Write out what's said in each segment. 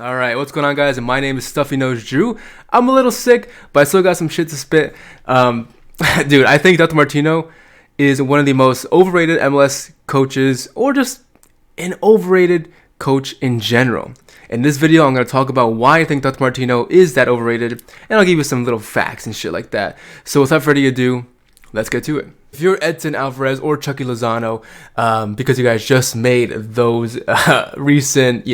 All right, what's going on, guys? And my name is Stuffy Nose Drew. I'm a little sick, but I still got some shit to spit. Dude, I think Tata Martino is one of the most overrated MLS coaches, or just an overrated coach in general. In this video, I'm going to talk about why I think Tata Martino is that overrated, and I'll give you some little facts and shit like that. So without further ado, let's get to it. If you're Edson Alvarez or Chucky Lozano, because you guys just made those recent,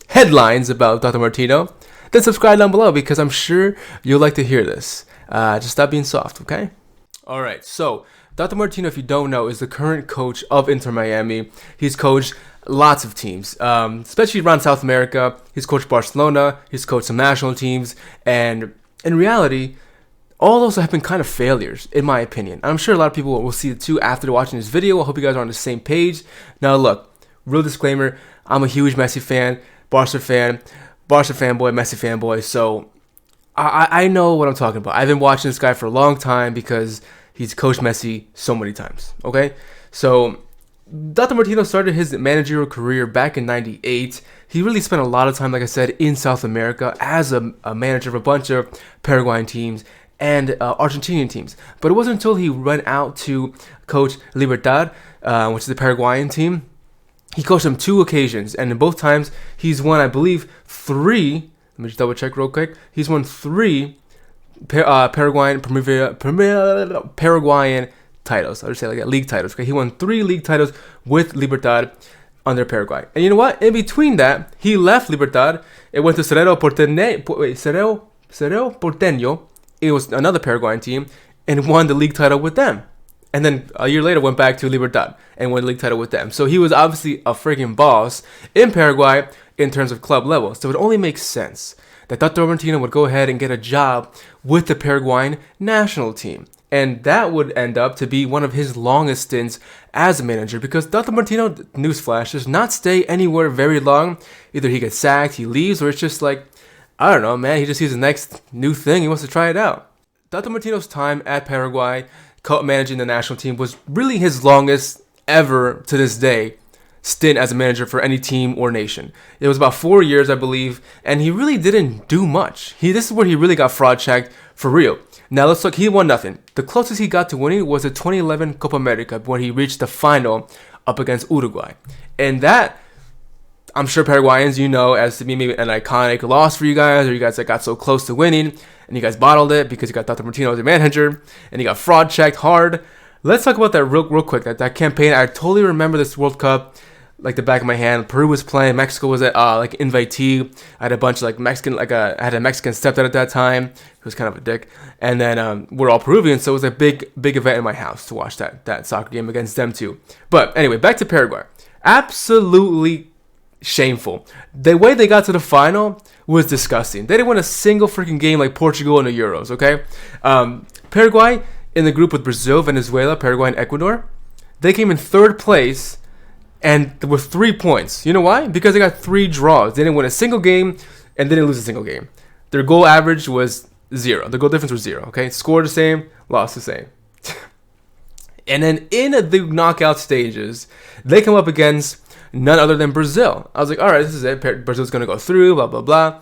headlines about Tata Martino, then subscribe down below because I'm sure you'll like to hear this. Just stop being soft, okay? All right, so Tata Martino, if you don't know, is the current coach of Inter Miami. He's coached lots of teams, especially around South America. He's coached Barcelona. He's coached some national teams. And in reality, all those have been kind of failures, in my opinion. I'm sure a lot of people will see it too after watching this video. I hope you guys are on the same page. Now, look, real disclaimer, I'm a huge Messi fan, Barca fanboy, Messi fanboy. So I know what I'm talking about. I've been watching this guy for a long time because he's coached Messi so many times, okay? So Tata Martino started his managerial career back in '98. He really spent a lot of time, like I said, in South America as a manager of a bunch of Paraguayan teams and Argentinian teams. But it wasn't until he went out to coach Libertad, which is the Paraguayan team. He coached them 2 occasions, and in both times, he's won, I believe, 3. Let me just double check real quick. He's won 3 Paraguayan titles. I'll just say like that, league titles. Okay, he won 3 league titles with Libertad under Paraguay. And you know what? In between that, he left Libertad. It went to Cerro Porteño. It was another Paraguayan team, and won the league title with them. And then a year later went back to Libertad and won the league title with them. So he was obviously a freaking boss in Paraguay in terms of club level. So it only makes sense that Tata Martino would go ahead and get a job with the Paraguayan national team. And that would end up to be one of his longest stints as a manager, because Tata Martino, newsflash, does not stay anywhere very long. Either he gets sacked, he leaves, or it's just like, I don't know, man, he just sees the next new thing, he wants to try it out. Tata Martino's time at Paraguay, managing the national team, was really his longest ever to this day stint as a manager for any team or nation. It was about 4 years, I believe, and he really didn't do much. This is where he really got fraud checked for real. Now let's look. He won nothing. The closest he got to winning was the 2011 Copa America, when he reached the final up against Uruguay, and that, I'm sure Paraguayans, as to be maybe an iconic loss for you guys, or you guys that got so close to winning, and you guys bottled it because you got Tata Martino as your manager, and you got fraud checked hard. Let's talk about that real quick. That campaign, I totally remember this World Cup like the back of my hand. Peru was playing, Mexico was at like invitee. I had a bunch of I had a Mexican stepdad at that time who was kind of a dick, and then we're all Peruvian, so it was a big event in my house to watch that soccer game against them too. But anyway, back to Paraguay. Absolutely shameful. The way they got to the final was disgusting. They didn't win a single freaking game like Portugal in the Euros, okay? Paraguay, in the group with Brazil, Venezuela, Paraguay, and Ecuador, they came in 3rd place and with 3 points. You know why? Because they got 3 draws. They didn't win a single game and they didn't lose a single game. Their goal average was 0. The goal difference was 0, okay? Scored the same, lost the same. And then in the knockout stages, they come up against none other than Brazil. I was like, all right, this is it. Brazil's going to go through, blah, blah, blah.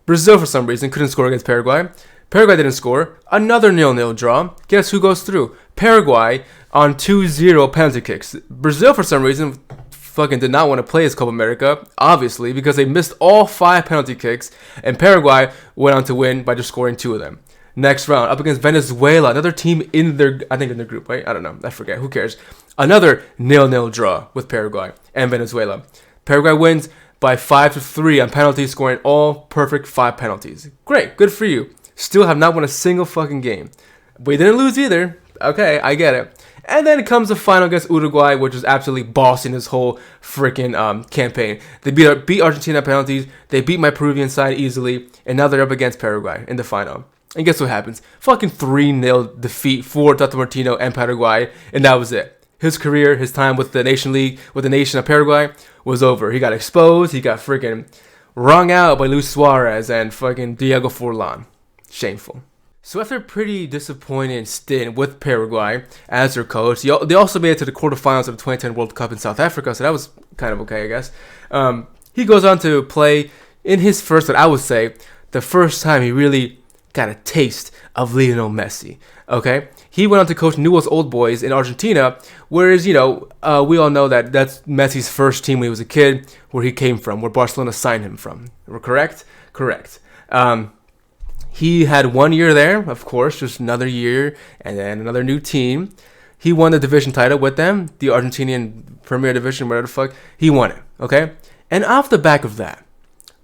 Brazil, for some reason, couldn't score against Paraguay. Paraguay didn't score. Another 0-0 draw. Guess who goes through? Paraguay on 2-0 penalty kicks. Brazil, for some reason, fucking did not want to play as Copa America, obviously, because they missed all 5 penalty kicks, and Paraguay went on to win by just scoring 2 of them. Next round, up against Venezuela, another team in their group, right? I don't know. I forget. Who cares? Another 0-0 draw with Paraguay and Venezuela. Paraguay wins by 5-3 on penalties, scoring all perfect 5 penalties. Great. Good for you. Still have not won a single fucking game. But you didn't lose either. Okay, I get it. And then comes the final against Uruguay, which was absolutely bossing this whole freaking campaign. They beat Argentina penalties. They beat my Peruvian side easily. And now they're up against Paraguay in the final. And guess what happens? Fucking 3-0 defeat for Tata Martino and Paraguay. And that was it. His career, his time with the Nation League, with the nation of Paraguay, was over. He got exposed. He got freaking wrung out by Luis Suarez and fucking Diego Forlan. Shameful. So after a pretty disappointing stint with Paraguay as their coach, they also made it to the quarterfinals of the 2010 World Cup in South Africa, so that was kind of okay, I guess. He goes on to play in his first, I would say, the first time he really got a taste of Lionel Messi. Okay, he went on to coach Newell's Old Boys in Argentina, whereas we all know that that's Messi's first team when he was a kid, where he came from, where Barcelona signed him from. We're correct? Correct. He had 1 year there, of course, just another year, and then another new team. He won the division title with them, the Argentinian Premier Division, whatever the fuck. He won it, okay? And off the back of that,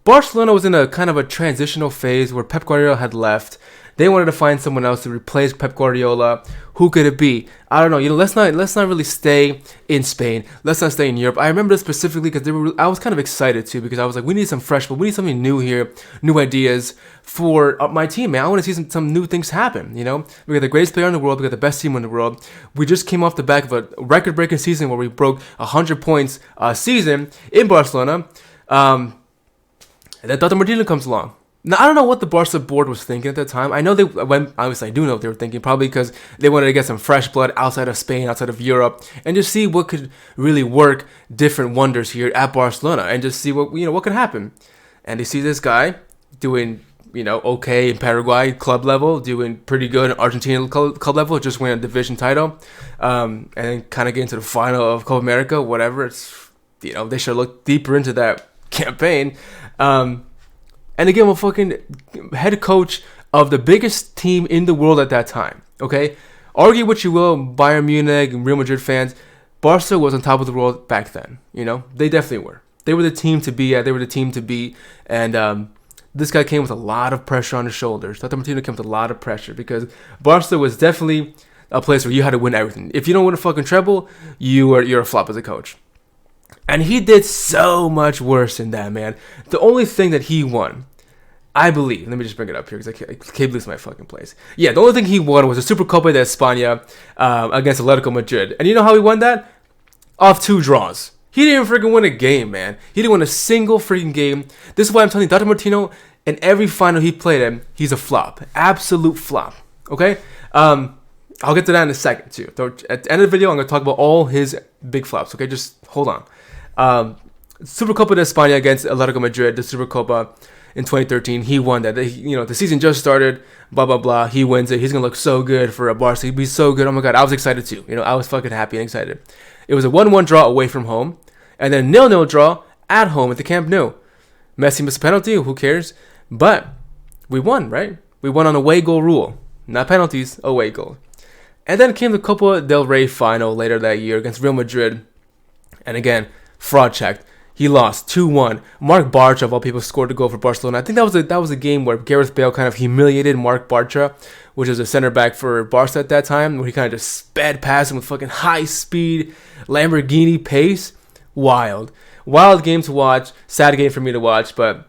Barcelona was in a kind of a transitional phase where Pep Guardiola had left. They wanted to find someone else to replace Pep Guardiola. Who could it be? I don't know. Let's not really stay in Spain. Let's not stay in Europe. I remember this specifically because I was kind of excited too, because I was like, we need some fresh, but we need something new here, new ideas for my team, man. I want to see some new things happen. We got the greatest player in the world. We got the best team in the world. We just came off the back of a record-breaking season where we broke 100 points a season in Barcelona. And then Tata Martino comes along. Now, I don't know what the Barca board was thinking at that time. I know obviously I do know what they were thinking, probably because they wanted to get some fresh blood outside of Spain, outside of Europe, and just see what could really work different wonders here at Barcelona, and just see what could happen. And they see this guy doing, okay in Paraguay club level, doing pretty good in Argentina club level, just winning a division title, and then kind of getting to the final of Copa America, whatever. It's, they should look deeper into that campaign. And again, we're fucking head coach of the biggest team in the world at that time. Okay, argue what you will, Bayern Munich and Real Madrid fans. Barca was on top of the world back then. They definitely were. They were the team to be at. They were the team to beat. And this guy came with a lot of pressure on his shoulders. Tata Martino came with a lot of pressure because Barca was definitely a place where you had to win everything. If you don't win a fucking treble, you're a flop as a coach. And he did so much worse than that, man. The only thing that he won, I believe, let me just bring it up here because I can't lose my fucking place. Yeah, the only thing he won was the Supercopa de España against Atletico Madrid. And you know how he won that? Off 2 draws. He didn't even freaking win a game, man. He didn't win a single freaking game. This is why I'm telling you, Tata Martino, in every final he played in, he's a flop. Absolute flop. Okay? I'll get to that in a second, too. So at the end of the video, I'm going to talk about all his big flops. Okay? Just hold on. Supercopa de España against Atletico Madrid, the Supercopa in 2013. He won that. The season just started, blah, blah, blah. He wins it. He's going to look so good for a Barca. He'd be so good. Oh, my God. I was excited, too. I was fucking happy and excited. It was a 1-1 draw away from home, and then 0-0 draw at home at the Camp Nou. Messi missed a penalty. Who cares? But we won, right? We won on away goal rule. Not penalties, away goal. And then came the Copa del Rey final later that year against Real Madrid. And again, fraud checked. He lost 2-1. Marc Bartra, of all people, scored a goal for Barcelona. I think that was a game where Gareth Bale kind of humiliated Marc Bartra, which is a center back for Barca at that time, where he kind of just sped past him with fucking high speed Lamborghini pace. Wild game to watch. Sad game for me to watch, but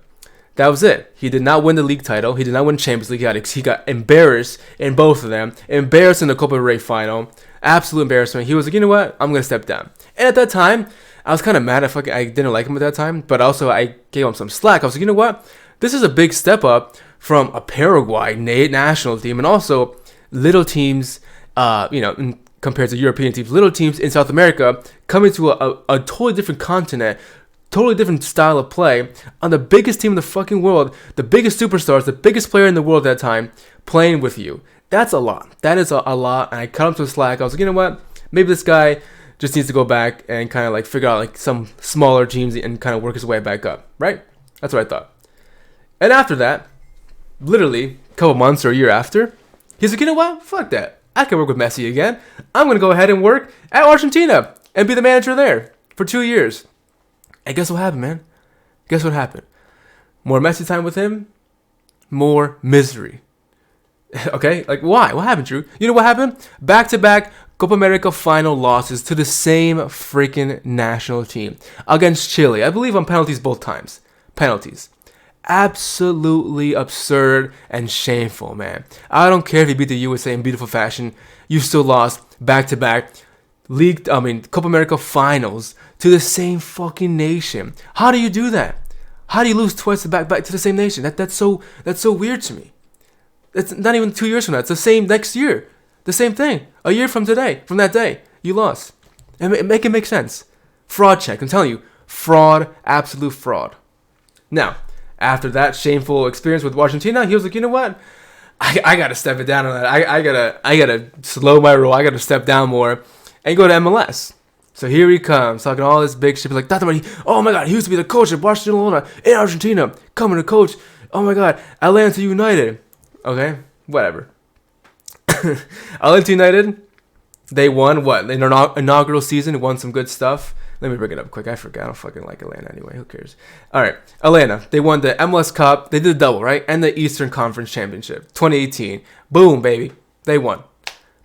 that was it. He did not win the league title. He did not win Champions League. He got embarrassed in both of them. Embarrassed in the Copa del Rey final. Absolute embarrassment. He was like, you know what? I'm going to step down. And at that time, I was kind of mad. I didn't like him at that time, but also I gave him some slack. I was like, you know what? This is a big step up from a Paraguay national team, and also little teams, compared to European teams, little teams in South America coming to a totally different continent, totally different style of play on the biggest team in the fucking world, the biggest superstars, the biggest player in the world at that time, playing with you. That's a lot. That is a lot, and I cut him to slack. I was like, you know what? Maybe this guy just needs to go back and kind of like figure out like some smaller teams and kind of work his way back up, right? That's what I thought. And after that, literally a couple months or a year after, he's like, you know what? Fuck that. I can work with Messi again. I'm going to go ahead and work at Argentina and be the manager there for 2 years. And guess what happened, man? Guess what happened? More Messi time with him, more misery. Okay? Like, why? What happened, Drew? You know what happened? Back-to-back Copa America final losses to the same freaking national team against Chile. I believe on penalties both times. Penalties. Absolutely absurd and shameful, man. I don't care if you beat the USA in beautiful fashion. You still lost back-to-back Copa America finals to the same fucking nation. How do you do that? How do you lose twice back to the same nation? That's so weird to me. It's not even 2 years from now. It's the same next year. The same thing. A year from today, from that day, you lost. And make it make sense. Fraud check. I'm telling you, fraud, absolute fraud. Now, after that shameful experience with Argentina, he was like, you know what? I gotta step it down on that. I gotta slow my roll. I gotta step down more and go to MLS. So here he comes, talking all this big shit, like Tata Martino. Oh my God, he used to be the coach of Barcelona in Argentina, coming to coach. Oh my God, Atlanta United. Okay, whatever. Atlanta United, they won what? In their inaugural season, won some good stuff. Let me bring it up quick. I forgot. I don't fucking like Atlanta anyway. Who cares? All right, Atlanta. They won the MLS Cup. They did the double, right? And the Eastern Conference Championship, 2018. Boom, baby. They won.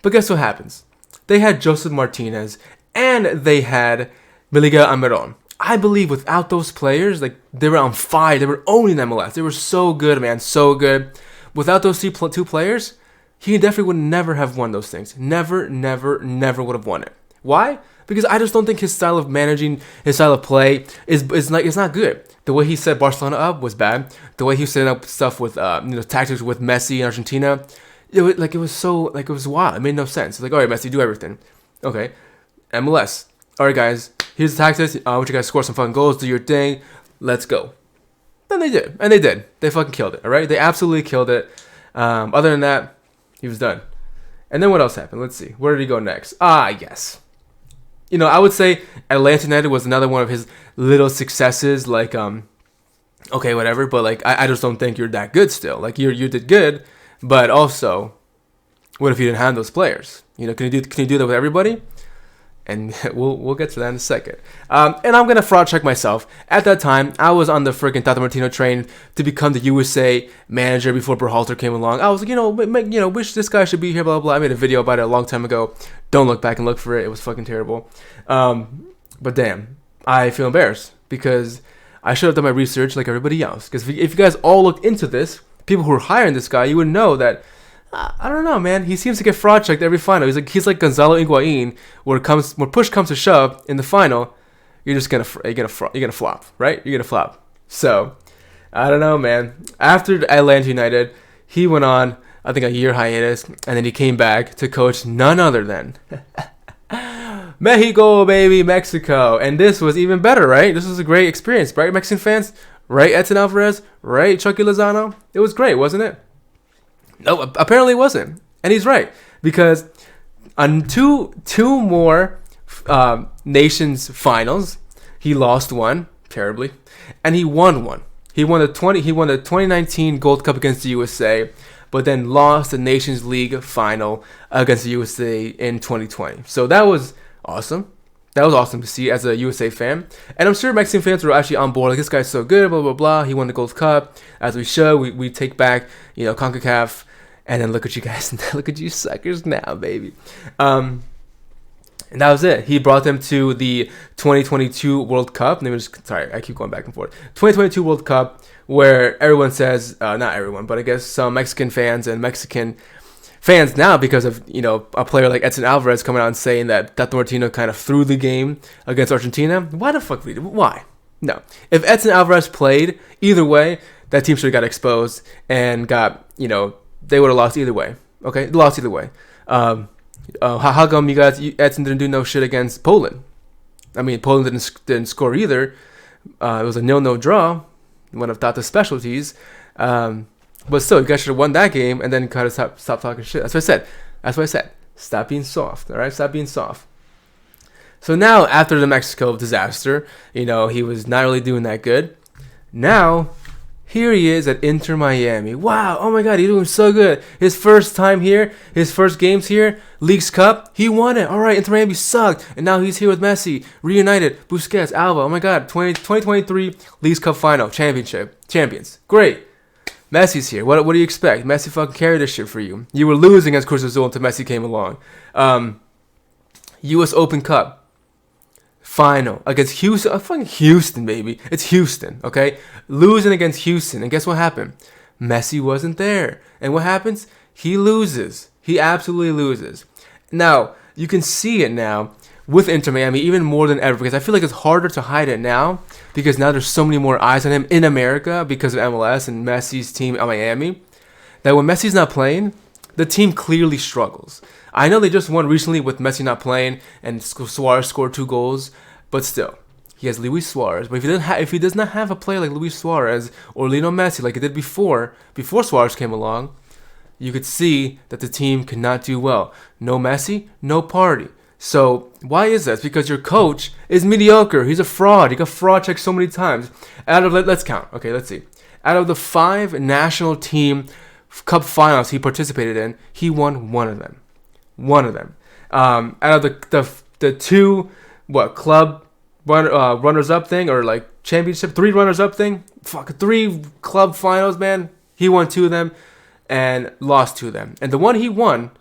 But guess what happens? They had Joseph Martinez and they had Miguel Almiron. I believe without those players, like they were on fire. They were owning MLS. They were so good, man. So good. Without those two players, he definitely would never have won those things. Never would have won it. Why? Because I just don't think his style of managing, his style of play is like it's not good. The way he set Barcelona up was bad. The way he set up stuff with tactics with Messi in Argentina, it was wild. It made no sense. It's like, all right, Messi, do everything. Okay, MLS. All right, guys, here's the tactics. I want you guys to score some fucking goals. Do your thing. Let's go. Then they did, and they did. They fucking killed it. All right, they absolutely killed it. Other than that, he was done. And then what else happened? Let's see. Where did he go next? Yes. I would say Atlanta United was another one of his little successes. Like, okay, whatever. But like, I just don't think you're that good still. Like, you did good, but also, what if you didn't have those players? Can you do that with everybody? And we'll get to that in a second. And I'm gonna fraud check myself. At that time, I was on the freaking Tata Martino train to become the USA manager before Berhalter came along. I was like, wish this guy should be here. Blah blah blah. I made a video about it a long time ago. Don't look back and look for it. It was fucking terrible. But damn, I feel embarrassed because I should have done my research like everybody else. Because if you guys all looked into this, people who are hiring this guy, you would know that. I don't know, man. He seems to get fraud checked every final. He's like Gonzalo Higuain, where push comes to shove in the final, you're gonna flop, right? You're gonna flop. So I don't know, man. After Atlanta United, he went on I think a year hiatus, and then he came back to coach none other than Mexico, baby, Mexico. And this was even better, right? This was a great experience, right, Mexican fans? Right, Edson Alvarez? Right, Chucky Lozano? It was great, wasn't it? No, apparently it wasn't. And he's right. Because on two more nations finals, he lost one terribly, and he won one. He won the 2019 Gold Cup against the USA, but then lost the Nations League final against the USA in 2020. So that was awesome. That was awesome to see as a USA fan. And I'm sure Mexican fans were actually on board. Like, this guy's so good, blah, blah, blah. He won the Gold Cup. As we should. We take back, CONCACAF. And then look at you guys. Look at you suckers now, baby. And that was it. He brought them to the 2022 World Cup. Sorry, I keep going back and forth. 2022 World Cup, where everyone says, not everyone, but I guess some Mexican fans and Mexican fans now, because of a player like Edson Alvarez coming out and saying that Tata Martino kind of threw the game against Argentina. Why the fuck? Why? No. If Edson Alvarez played either way, that team should have got exposed and got they would have lost either way. Okay, lost either way. How come Edson didn't do no shit against Poland? I mean, Poland didn't score either. It was a 0-0 draw, one of Tata's specialties. But still, you guys should have won that game and then kind of stop talking shit. That's what I said. Stop being soft, all right? Stop being soft. So now, after the Mexico disaster, he was not really doing that good. Now, here he is at Inter Miami. Wow, oh my God, he's doing so good. His first time here, his first games here, Leagues Cup, he won it. All right, Inter Miami sucked. And now he's here with Messi, reunited, Busquets, Alba. Oh my God, 2023 Leagues Cup final, champions. Great. Messi's here. What do you expect? Messi fucking carried this shit for you. You were losing against Cruz Azul until Messi came along. U.S. Open Cup final against Houston. Fucking Houston, baby. It's Houston, okay? Losing against Houston. And guess what happened? Messi wasn't there. And what happens? He loses. He absolutely loses. Now, you can see it now with Inter Miami even more than ever, because I feel like it's harder to hide it now because now there's so many more eyes on him in America because of MLS and Messi's team at Miami, that when Messi's not playing, the team clearly struggles. I know they just won recently with Messi not playing and Suarez scored 2 goals, but still, he has Luis Suarez. But if he does not have a player like Luis Suarez or Lionel Messi like he did before Suarez came along, you could see that the team could not do well. No Messi, no party. So why is that? It's because your coach is mediocre. He's a fraud. He got fraud checked so many times. Let's count. Okay, let's see. Out of the 5 national team cup finals he participated in, he won one of them. One of them. Out of the 2 club runners up thing, or like championship 3 runners up thing, 3 club finals, man. He won 2 of them and lost 2 of them. And the one he won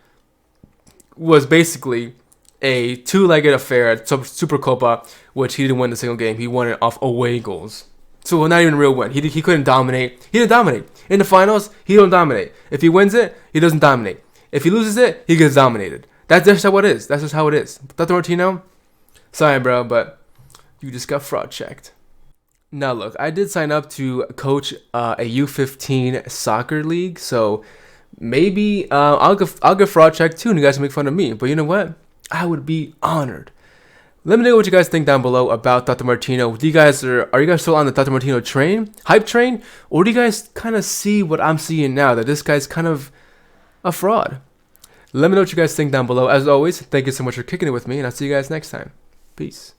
was basically a 2-legged affair at Supercopa, which he didn't win a single game. He won it off away goals. So not even a real win. He couldn't dominate. He didn't dominate. In the finals, he don't dominate. If he wins it, he doesn't dominate. If he loses it, he gets dominated. That's just how it is. That's just how it is. Tata Martino, sorry, bro, but you just got fraud checked. Now, look, I did sign up to coach a U15 soccer league, so maybe I'll get fraud checked too, and you guys can make fun of me. But you know what? I would be honored. Let me know what you guys think down below about Tata Martino. Are you guys still on the Tata Martino hype train, or do you guys kind of see what I'm seeing now, that this guy's kind of a fraud? Let me know what you guys think down below. As always, thank you so much for kicking it with me, and I'll see you guys next time. Peace.